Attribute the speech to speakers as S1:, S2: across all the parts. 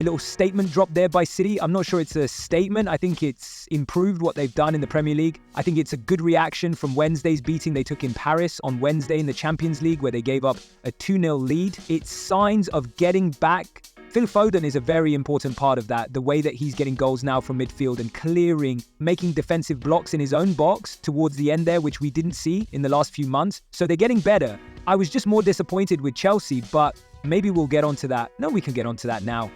S1: A little statement drop there by City. I'm not sure it's a statement. I think it's improved what they've done in the Premier League. I think it's a good reaction from Wednesday's beating they took in Paris on Wednesday in the Champions League, where they gave up a 2-0 lead. It's signs of getting back. Phil Foden is a very important part of that. The way that he's getting goals now from midfield and clearing, making defensive blocks in his own box towards the end there, which we didn't see in the last few months. So they're getting better. I was just more disappointed with Chelsea, but maybe we'll get onto that. No, we can get onto that now.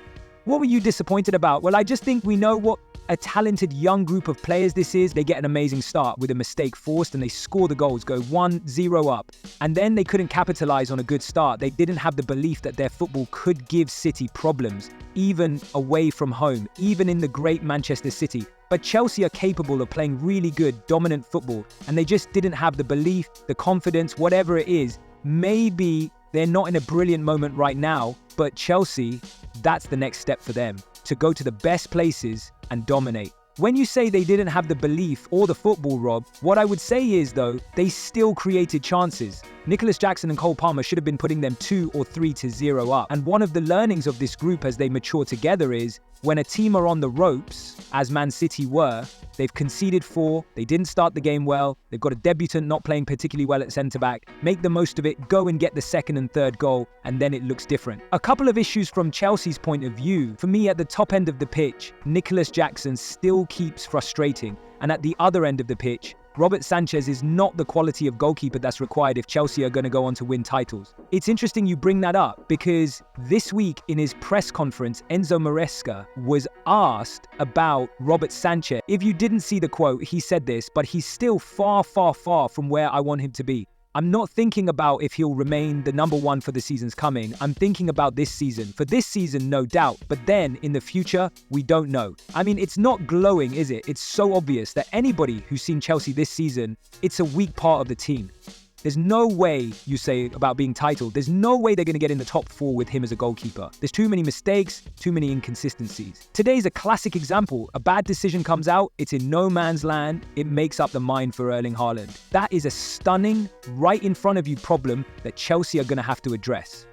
S1: What were you disappointed about? Well, I just think we know what a talented young group of players this is. They get an amazing start with a mistake forced and they score the goals, go 1-0 up. And then they couldn't capitalize on a good start. They didn't have the belief that their football could give City problems, even away from home, even in the great Manchester City. But Chelsea are capable of playing really good, dominant football. And they just didn't have the belief, the confidence, whatever it is. Maybe they're not in a brilliant moment right now, but Chelsea, that's the next step for them, to go to the best places and dominate. When you say they didn't have the belief or the football, Rob, what I would say is, though, they still created chances. Nicholas Jackson and Cole Palmer should have been putting them 2 or 3-0 up. And one of the learnings of this group as they mature together is, when a team are on the ropes, as Man City were, they've conceded 4, they didn't start the game well, they've got a debutant not playing particularly well at centre-back, make the most of it, go and get the second and third goal, and then it looks different. A couple of issues from Chelsea's point of view. For me, at the top end of the pitch, Nicholas Jackson still keeps frustrating, and at the other end of the pitch, Robert Sanchez is not the quality of goalkeeper that's required if Chelsea are going to go on to win titles. It's interesting you bring that up because this week in his press conference, Enzo Maresca was asked about Robert Sanchez. If you didn't see the quote, he said this, but he's still far, far, far from where I want him to be. I'm not thinking about if he'll remain the number 1 for the seasons coming. I'm thinking about this season. For this season, no doubt. But then, in the future, we don't know. I mean, it's not glowing, is it? It's so obvious that anybody who's seen Chelsea this season, it's a weak part of the team. There's no way, you say, about being titled. There's no way they're going to get in the top 4 with him as a goalkeeper. There's too many mistakes, too many inconsistencies. Today's a classic example. A bad decision comes out, it's in no man's land, it makes up the mind for Erling Haaland. That is a stunning, right in front of you problem that Chelsea are going to have to address.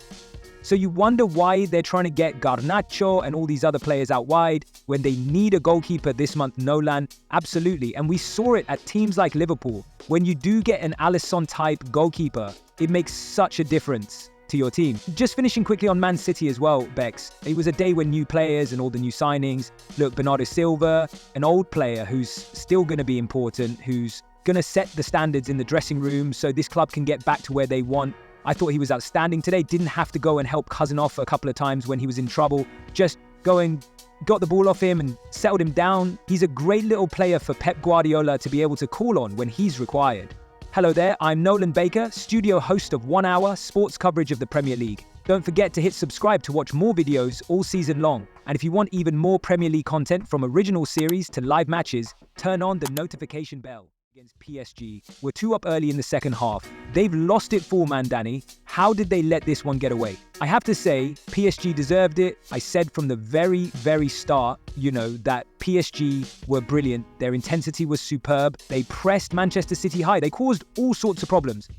S1: So you wonder why they're trying to get Garnacho and all these other players out wide when they need a goalkeeper this month, Nolan. Absolutely. And we saw it at teams like Liverpool. When you do get an Alisson-type goalkeeper, it makes such a difference to your team. Just finishing quickly on Man City as well, Bex. It was a day when new players and all the new signings. Look, Bernardo Silva, an old player who's still going to be important, who's going to set the standards in the dressing room so this club can get back to where they want. I thought he was outstanding today. Didn't have to go and help Cousin off a couple of times when he was in trouble. Just got the ball off him and settled him down. He's a great little player for Pep Guardiola to be able to call on when he's required. Hello there, I'm Nolan Baker, studio host of 1 Hour sports coverage of the Premier League. Don't forget to hit subscribe to watch more videos all season long. And if you want even more Premier League content from original series to live matches, turn on the notification bell. Against PSG, we're 2 up early in the second half. They've lost it for man, Danny. How did they let this one get away? I have to say, PSG deserved it. I said from the very, very start, that PSG were brilliant. Their intensity was superb. They pressed Manchester City high. They caused all sorts of problems,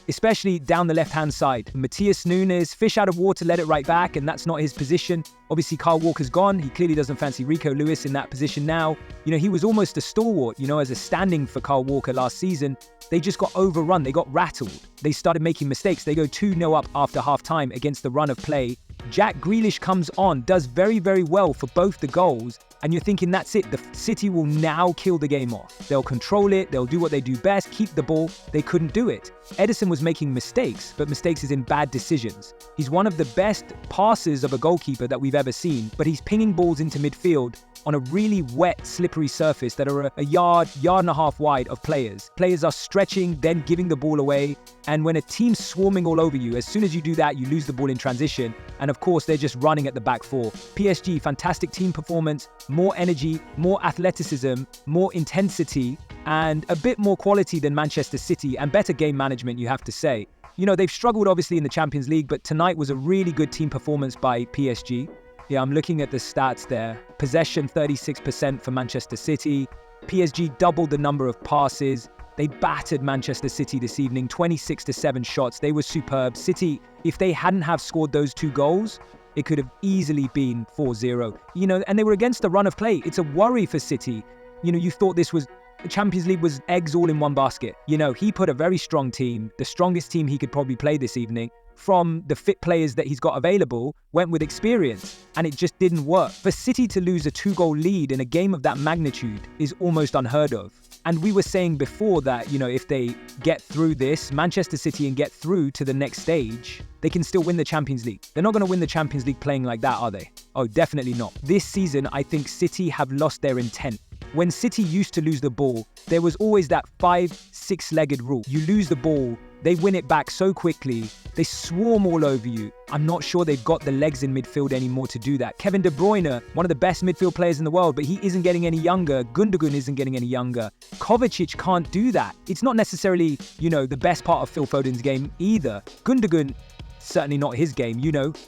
S1: especially down the left-hand side. Matheus Nunes, fish out of water, let it right back, and that's not his position. Obviously, Kyle Walker's gone. He clearly doesn't fancy Rico Lewis in that position now. He was almost a stalwart, as a standing for Kyle Walker last season. They just got overrun. They got rattled. They started making mistakes. They go 2-0 up after half-time against the run of play. Jack Grealish comes on, does very, very well for both the goals. And you're thinking, that's it. The City will now kill the game off. They'll control it. They'll do what they do best, keep the ball. They couldn't do it. Ederson was making mistakes, but mistakes is in bad decisions. He's one of the best passers of a goalkeeper that we've ever seen, but he's pinging balls into midfield on a really wet, slippery surface that are a yard and a half wide of players. Players are stretching, then giving the ball away. And when a team's swarming all over you, as soon as you do that, you lose the ball in transition. And of course, they're just running at the back 4. PSG, fantastic team performance, more energy, more athleticism, more intensity, and a bit more quality than Manchester City, and better game management, you have to say. They've struggled obviously in the Champions League, but tonight was a really good team performance by PSG. Yeah, I'm looking at the stats there. Possession 36% for Manchester City. PSG doubled the number of passes. They battered Manchester City this evening, 26-7 shots. They were superb. City, if they hadn't have scored those 2 goals, it could have easily been 4-0. And they were against the run of play. It's a worry for City. You thought this was the Champions League was eggs all in one basket. He put a very strong team, the strongest team he could probably play this evening, from the fit players that he's got available, went with experience, and it just didn't work. For City to lose a 2-goal lead in a game of that magnitude is almost unheard of. And we were saying before that, if they get through this, Manchester City, and get through to the next stage, they can still win the Champions League. They're not going to win the Champions League playing like that, are they? Oh, definitely not. This season, I think City have lost their intent. When City used to lose the ball, there was always that 5-6-legged rule. You lose the ball, they win it back so quickly, they swarm all over you. I'm not sure they've got the legs in midfield anymore to do that. Kevin De Bruyne, one of the best midfield players in the world, but he isn't getting any younger. Gundogan isn't getting any younger. Kovacic can't do that. It's not necessarily, the best part of Phil Foden's game either. Gundogan, certainly not his game,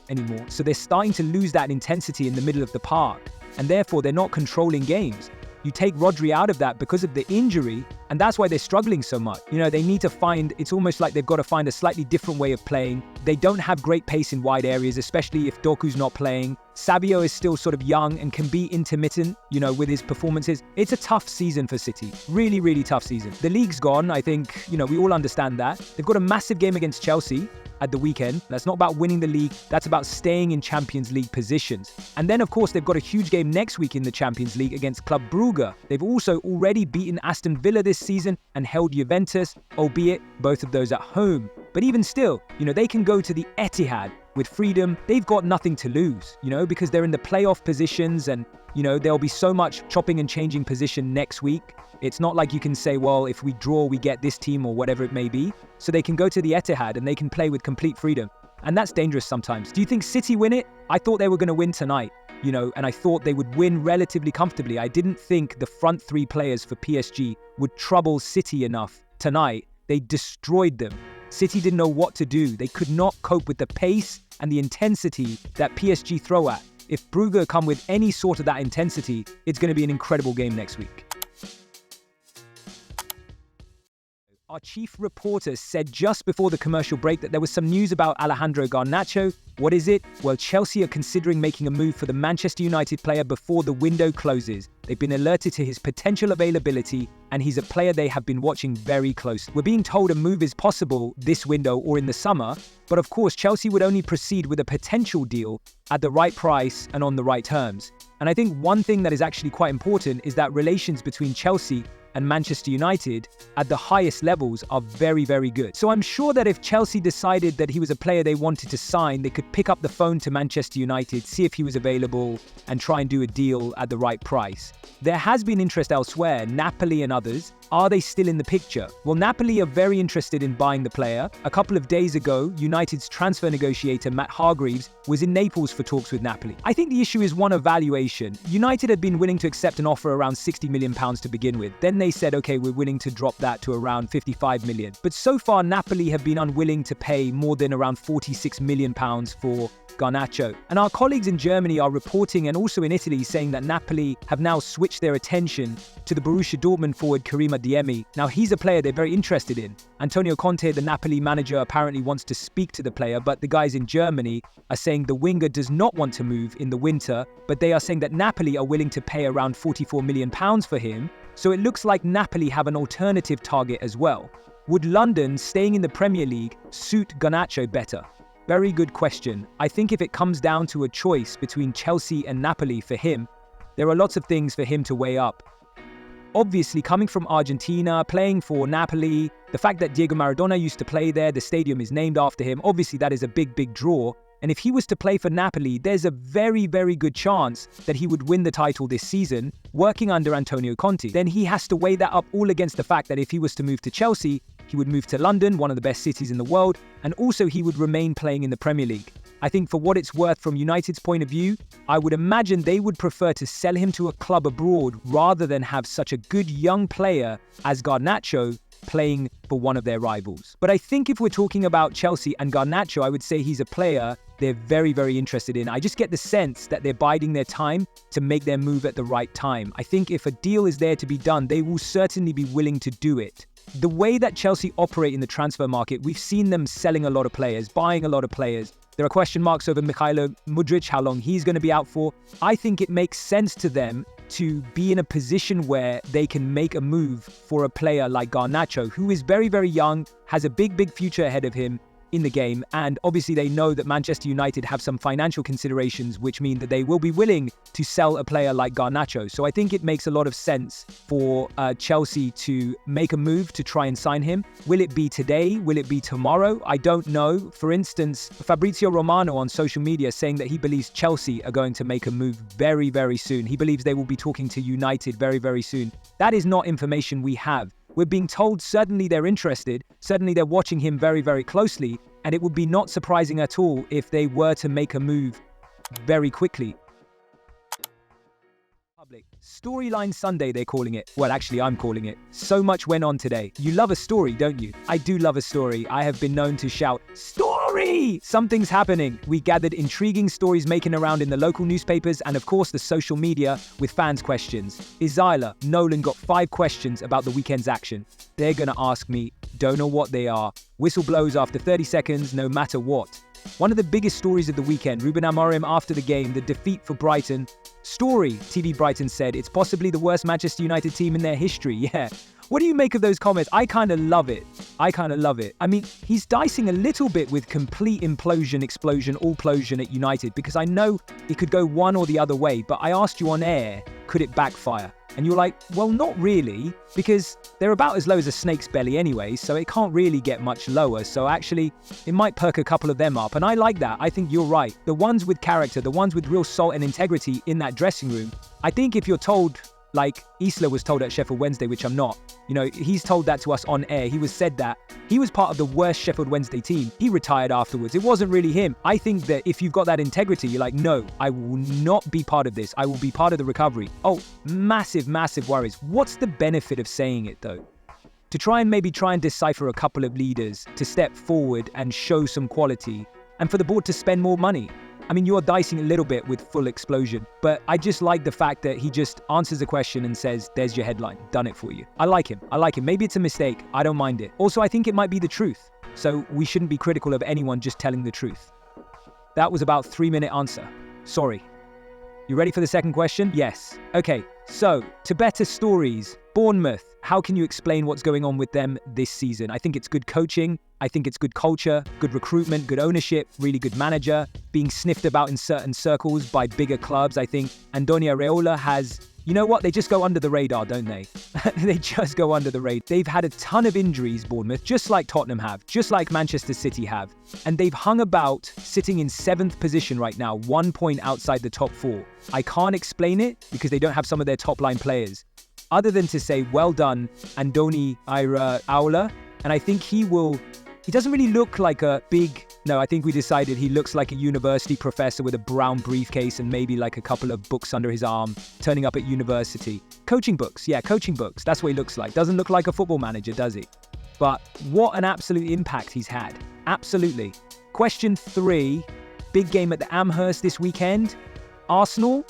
S1: anymore. So they're starting to lose that intensity in the middle of the park, and therefore they're not controlling games. You take Rodri out of that because of the injury, and that's why they're struggling so much. They need to it's almost like they've got to find a slightly different way of playing. They don't have great pace in wide areas, especially if Doku's not playing. Savio is still sort of young and can be intermittent, with his performances. It's a tough season for City. Really, really tough season. The league's gone, I think, we all understand that. They've got a massive game against Chelsea at the weekend. That's not about winning the league. That's about staying in Champions League positions. And then, of course, they've got a huge game next week in the Champions League against Club Brugge. They've also already beaten Aston Villa this season and held Juventus, albeit both of those at home. But even still, they can go to the Etihad with freedom. They've got nothing to lose, because they're in the playoff positions, and, there'll be so much chopping and changing position next week. It's not like you can say, well, if we draw, we get this team or whatever it may be. So they can go to the Etihad and they can play with complete freedom. And that's dangerous sometimes. Do you think City win it? I thought they were going to win tonight, and I thought they would win relatively comfortably. I didn't think the front three players for PSG would trouble City enough tonight. They destroyed them. City didn't know what to do. They could not cope with the pace and the intensity that PSG throw at. If Brugge come with any sort of that intensity, it's going to be an incredible game next week. Our chief reporter said just before the commercial break that there was some news about Alejandro Garnacho. What is it? Well, Chelsea are considering making a move for the Manchester United player before the window closes. They've been alerted to his potential availability, and he's a player they have been watching very closely. We're being told a move is possible this window or in the summer, but of course Chelsea would only proceed with a potential deal at the right price and on the right terms. And I think one thing that is actually quite important is that relations between Chelsea and Manchester United at the highest levels are very, very good. So I'm sure that if Chelsea decided that he was a player they wanted to sign, they could pick up the phone to Manchester United, see if he was available, and try and do a deal at the right price. There has been interest elsewhere, Napoli and others. Are they still in the picture? Well, Napoli are very interested in buying the player. A couple of days ago, United's transfer negotiator Matt Hargreaves was in Naples for talks with Napoli. I think the issue is one of valuation. United had been willing to accept an offer around £60 million to begin with. Then they said, okay, we're willing to drop that to around £55 million. But so far, Napoli have been unwilling to pay more than around £46 million for Garnacho. And our colleagues in Germany are reporting, and also in Italy, saying that Napoli have now switched their attention to the Borussia Dortmund forward Karim Adeyemi. Now, he's a player they're very interested in. Antonio Conte, the Napoli manager, apparently wants to speak to the player, but the guys in Germany are saying the winger does not want to move in the winter, but they are saying that Napoli are willing to pay around £44 million for him. So it looks like Napoli have an alternative target as well. Would London, staying in the Premier League, suit Garnacho better? Very good question. I think if it comes down to a choice between Chelsea and Napoli for him, there are lots of things for him to weigh up. Obviously, coming from Argentina, playing for Napoli, the fact that Diego Maradona used to play there, the stadium is named after him, obviously that is a big, big draw. And if he was to play for Napoli, there's a very, very good chance that he would win the title this season, working under Antonio Conte. Then he has to weigh that up all against the fact that if he was to move to Chelsea, he would move to London, one of the best cities in the world, and also he would remain playing in the Premier League. I think for what it's worth from United's point of view, I would imagine they would prefer to sell him to a club abroad rather than have such a good young player as Garnacho playing for one of their rivals. But I think if we're talking about Chelsea and Garnacho, I would say he's a player they're very, very interested in. I just get the sense that they're biding their time to make their move at the right time. I think if a deal is there to be done, they will certainly be willing to do it. The way that Chelsea operate in the transfer market, we've seen them selling a lot of players, buying a lot of players. There are question marks over Mikhailo Mudryk, how long he's going to be out for. I think it makes sense to them to be in a position where they can make a move for a player like Garnacho, who is very, very young, has a big future ahead of him in the game, and obviously they know that Manchester United have some financial considerations which mean that they will be willing to sell a player like Garnacho. So I think it makes a lot of sense for Chelsea to make a move to try and sign him. Will it be today? Will it be tomorrow? I don't know. For instance, Fabrizio Romano on social media saying that he believes Chelsea are going to make a move very, very soon. He believes they will be talking to United very, very soon. That is not information we have. We're being told certainly they're interested, certainly they're watching him very, very closely, and it would be not surprising at all if they were to make a move very quickly. Storyline Sunday, they're calling it. Well, actually, I'm calling it. So much went on today. You love a story, don't you? I do love a story. I have been known to shout, "Story!" Something's happening. We gathered intriguing stories making around in the local newspapers and, of course, the social media with fans' questions. Isla, Nolan got 5 questions about the weekend's action. They're gonna ask me, don't know what they are. Whistle blows after 30 seconds, no matter what. One of the biggest stories of the weekend, Ruben Amorim after the game, the defeat for Brighton. Story, TV Brighton said, it's possibly the worst Manchester United team in their history. Yeah. What do you make of those comments? I kind of love it. I mean, he's dicing a little bit with complete implosion, explosion, all-plosion at United because I know it could go one or the other way, but I asked you on air, could it backfire? And you're like, well, not really, because they're about as low as a snake's belly anyway, so it can't really get much lower. So actually, it might perk a couple of them up. And I like that. I think you're right. The ones with character, the ones with real soul and integrity in that dressing room, I think if you're told, like Isla was told at Sheffield Wednesday, which I'm not, he's told that to us on air. He was said that he was part of the worst Sheffield Wednesday team. He retired afterwards. It wasn't really him. I think that if you've got that integrity, you're like, no, I will not be part of this. I will be part of the recovery. Oh, massive worries. What's the benefit of saying it though? To try and decipher a couple of leaders to step forward and show some quality and for the board to spend more money. I mean, you are dicing a little bit with full explosion, but I just like the fact that he just answers the question and says, there's your headline, done it for you. I like him. Maybe it's a mistake. I don't mind it. Also, I think it might be the truth. So we shouldn't be critical of anyone just telling the truth. That was about 3-minute answer. Sorry. You ready for the second question? Yes. Okay, so to better stories, Bournemouth. How can you explain what's going on with them this season? I think it's good coaching. I think it's good culture, good recruitment, good ownership, really good manager, being sniffed about in certain circles by bigger clubs. I think Andoni Areola has, you know what? They just go under the radar, don't they? They just go under the radar. They've had a ton of injuries, Bournemouth, just like Tottenham have, just like Manchester City have. And they've hung about sitting in 7th position right now, 1 point outside the top 4. I can't explain it because they don't have some of their top line players. Other than to say, well done, Andoni Areola. And I think he doesn't really look like I think we decided he looks like a university professor with a brown briefcase and maybe like a couple of books under his arm, turning up at university. Coaching books. That's what he looks like. Doesn't look like a football manager, does he? But what an absolute impact he's had. Absolutely. Question 3, big game at the Amherst this weekend. Arsenal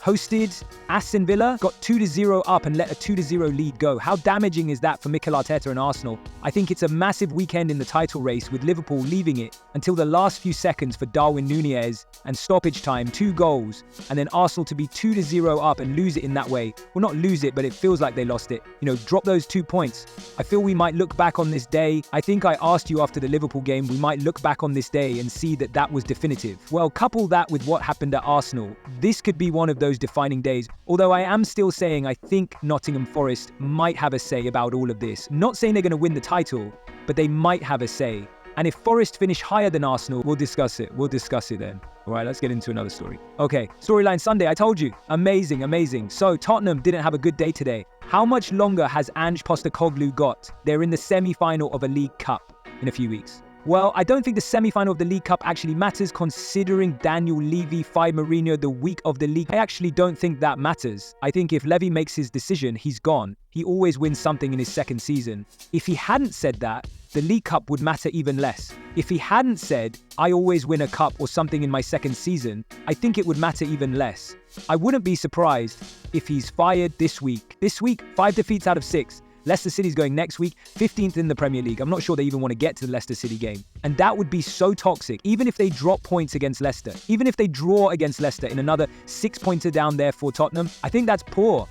S1: hosted Aston Villa, got 2-0 up and let a 2-0 lead go. How damaging is that for Mikel Arteta and Arsenal? I think it's a massive weekend in the title race with Liverpool leaving it until the last few seconds for Darwin Núñez and stoppage time, 2 goals, and then Arsenal to be 2-0 up and lose it in that way. Well, not lose it, but it feels like they lost it. Drop those 2 points. I feel we might look back on this day. I think I asked you after the Liverpool game, we might look back on this day and see that was definitive. Well, couple that with what happened at Arsenal. This could be one of those defining days. Although I am still saying I think Nottingham Forest might have a say about all of this. Not saying they're going to win the title, but they might have a say. And if Forest finish higher than Arsenal, we'll discuss it. Then. All right, let's get into another story. Okay, Storyline Sunday, I told you. Amazing. So Tottenham didn't have a good day today. How much longer has Ange Postecoglou got? They're in the semi-final of a League Cup in a few weeks. Well, I don't think the semi-final of the League Cup actually matters considering Daniel Levy fired Mourinho the week of the league. I actually don't think that matters. I think if Levy makes his decision, he's gone. He always wins something in his second season. If he hadn't said that, the League Cup would matter even less. If he hadn't said, I always win a cup or something in my second season, I think it would matter even less. I wouldn't be surprised if he's fired this week. 5 defeats out of 6. Leicester City's going next week, 15th in the Premier League. I'm not sure they even want to get to the Leicester City game. And that would be so toxic, even if they drop points against Leicester, even if they draw against Leicester in another 6-pointer down there for Tottenham. I think that's poor.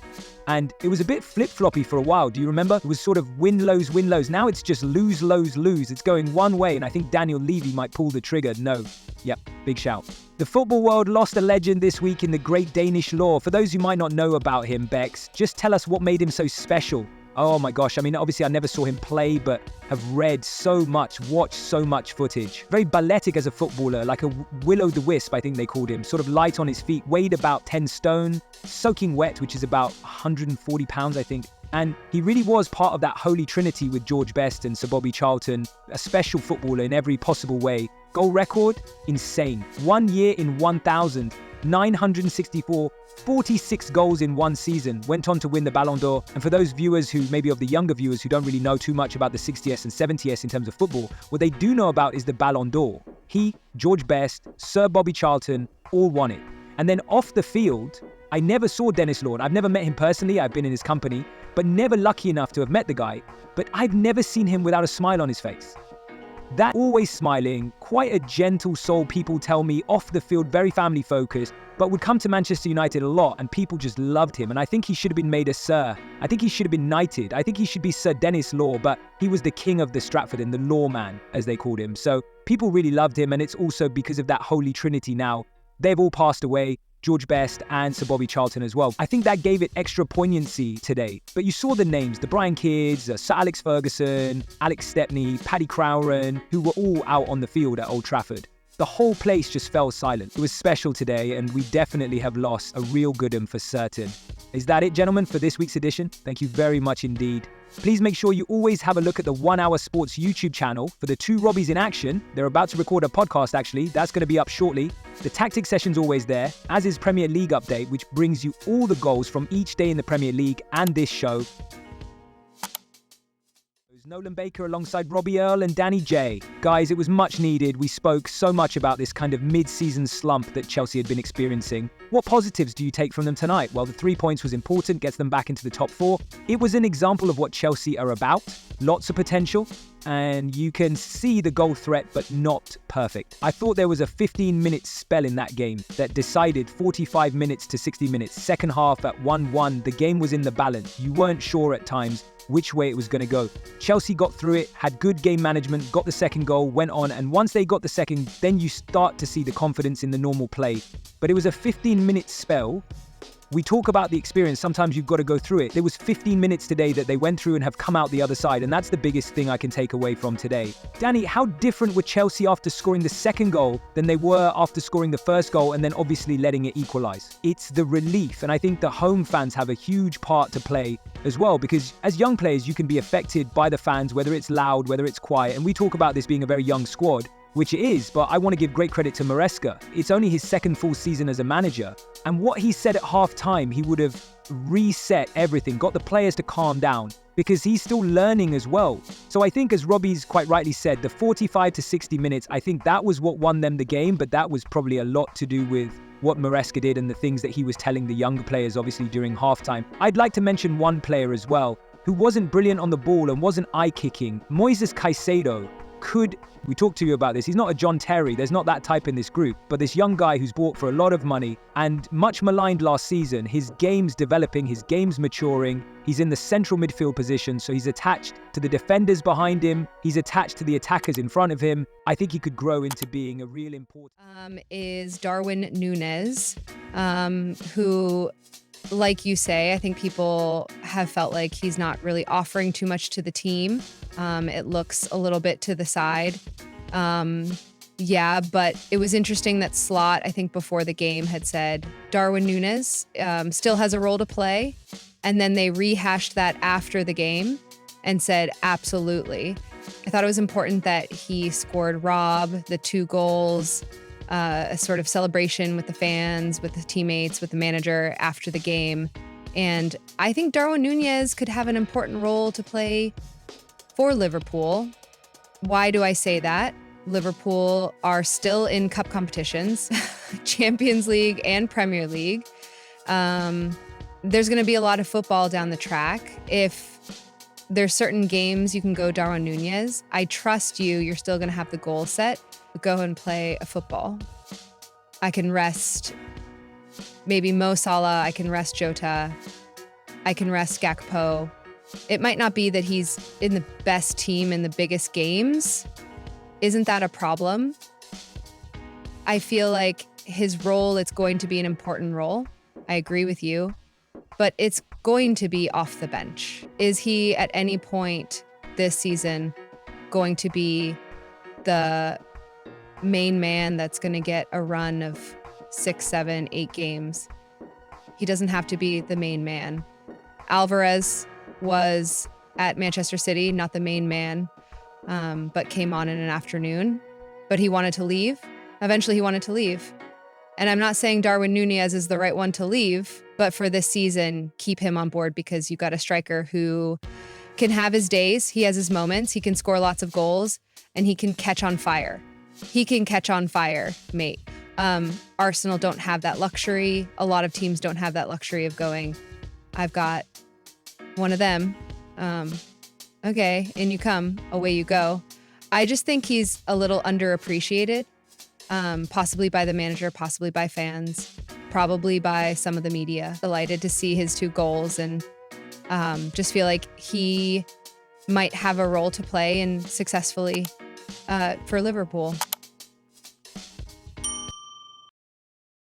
S1: And it was a bit flip-floppy for a while. Do you remember? It was sort of win lows, win lows. Now it's just lose, lows, lose. It's going one way, and I think Daniel Levy might pull the trigger. No. Yep, big shout. The football world lost a legend this week in the great Danish law. For those who might not know about him, Bex, just tell us what made him so special. Oh my gosh, I mean, obviously I never saw him play, but have read so much, watched so much footage. Very balletic as a footballer, like a will-o'-the-wisp, I think they called him. Sort of light on his feet, weighed about 10 stone, soaking wet, which is about 140 pounds, I think. And he really was part of that holy trinity with George Best and Sir Bobby Charlton, a special footballer in every possible way. Goal record? Insane. 1 year in 1,000. 964, 46 goals in one season, went on to win the Ballon d'Or. And for those viewers who, maybe of the younger viewers who don't really know too much about the 60s and 70s in terms of football, what they do know about is the Ballon d'Or. He, George Best, Sir Bobby Charlton, all won it. And then off the field, I never saw Denis Law. I've never met him personally, I've been in his company, but never lucky enough to have met the guy. But I've never seen him without a smile on his face. That always smiling, quite a gentle soul, people tell me, off the field, very family focused, but would come to Manchester United a lot and people just loved him. And I think he should have been made a Sir. I think he should have been knighted. I think he should be Sir Denis Law, but he was the king of the Stratford and the law man, as they called him. So people really loved him, and it's also because of that holy trinity now. They've all passed away. George Best and Sir Bobby Charlton as well. I think that gave it extra poignancy today. But you saw the names, the Brian Kidds, Sir Alex Ferguson, Alex Stepney, Paddy Crowran, who were all out on the field at Old Trafford. The whole place just fell silent. It was special today, and we definitely have lost a real good one for certain. Is that it, gentlemen, for this week's edition? Thank you very much indeed. Please make sure you always have a look at the 1 Hour Sports YouTube channel for the two Robbies in action. They're about to record a podcast, actually. That's going to be up shortly. The tactics session's always there, as is Premier League Update, which brings you all the goals from each day in the Premier League and this show. Nolan Baker alongside Robbie Earle and Danny J. Guys, it was much needed. We spoke so much about this kind of mid-season slump that Chelsea had been experiencing. What positives do you take from them tonight? Well, the 3 points was important, gets them back into the top 4. It was an example of what Chelsea are about. Lots of potential, and you can see the goal threat, but not perfect. I thought there was a 15-minute spell in that game that decided 45 minutes to 60 minutes. Second half at 1-1, the game was in the balance. You weren't sure at times which way it was going to go. Chelsea got through it, had good game management, got the second goal, went on, and once they got the second, then you start to see the confidence in the normal play. But it was a 15-minute spell. We talk about the experience, sometimes you've got to go through it. There was 15 minutes today that they went through and have come out the other side, and that's the biggest thing I can take away from today. Danny, how different were Chelsea after scoring the second goal than they were after scoring the first goal and then obviously letting it equalise? It's the relief, and I think the home fans have a huge part to play as well, because as young players, you can be affected by the fans, whether it's loud, whether it's quiet, and we talk about this being a very young squad, which it is, but I want to give great credit to Maresca. It's only his second full season as a manager, and what he said at half-time, he would have reset everything, got the players to calm down, because he's still learning as well. So I think, as Robbie's quite rightly said, the 45 to 60 minutes, I think that was what won them the game, but that was probably a lot to do with what Maresca did and the things that he was telling the younger players, obviously, during halftime. I'd like to mention one player as well, who wasn't brilliant on the ball and wasn't eye-kicking. Moises Caicedo we talked to you about this, he's not a John Terry, there's not that type in this group, but this young guy who's bought for a lot of money and much maligned last season, his game's developing, his game's maturing, he's in the central midfield position, so he's attached to the defenders behind him, he's attached to the attackers in front of him. I think he could grow into being a real important...
S2: Is Darwin Núñez, who, like you say, I think people have felt like he's not really offering too much to the team. It looks a little bit to the side. Yeah, but it was interesting that Slot, I think before the game, had said Darwin Núñez still has a role to play. And then they rehashed that after the game and said, absolutely. I thought it was important that he scored Rob, the 2 goals, a sort of celebration with the fans, with the teammates, with the manager after the game. And I think Darwin Núñez could have an important role to play for Liverpool. Why do I say that? Liverpool are still in cup competitions, Champions League and Premier League. There's going to be a lot of football down the track. If there's certain games you can go Darwin Nunez. I trust you. You're still going to have the goal set. But go and play a football. I can rest maybe Mo Salah. I can rest Jota. I can rest Gakpo. It might not be that he's in the best team in the biggest games. Isn't that a problem? I feel like his role, it's going to be an important role. I agree with you. But it's going to be off the bench. Is he at any point this season going to be the main man that's going to get a run of 6, 7, 8 games? He doesn't have to be the main man. Alvarez was at Manchester City, not the main man, but came on in an afternoon. But he wanted to leave. Eventually he wanted to leave. And I'm not saying Darwin Nunez is the right one to leave, but for this season, keep him on board because you got a striker who can have his days. He has his moments. He can score lots of goals and he can catch on fire. He can catch on fire, mate. Arsenal don't have that luxury. A lot of teams don't have that luxury of going, I've got one of them. Okay, in you come, away you go. I just think he's a little underappreciated. Possibly by the manager, possibly by fans, probably by some of the media. Delighted to see his 2 goals and just feel like he might have a role to play and successfully for Liverpool.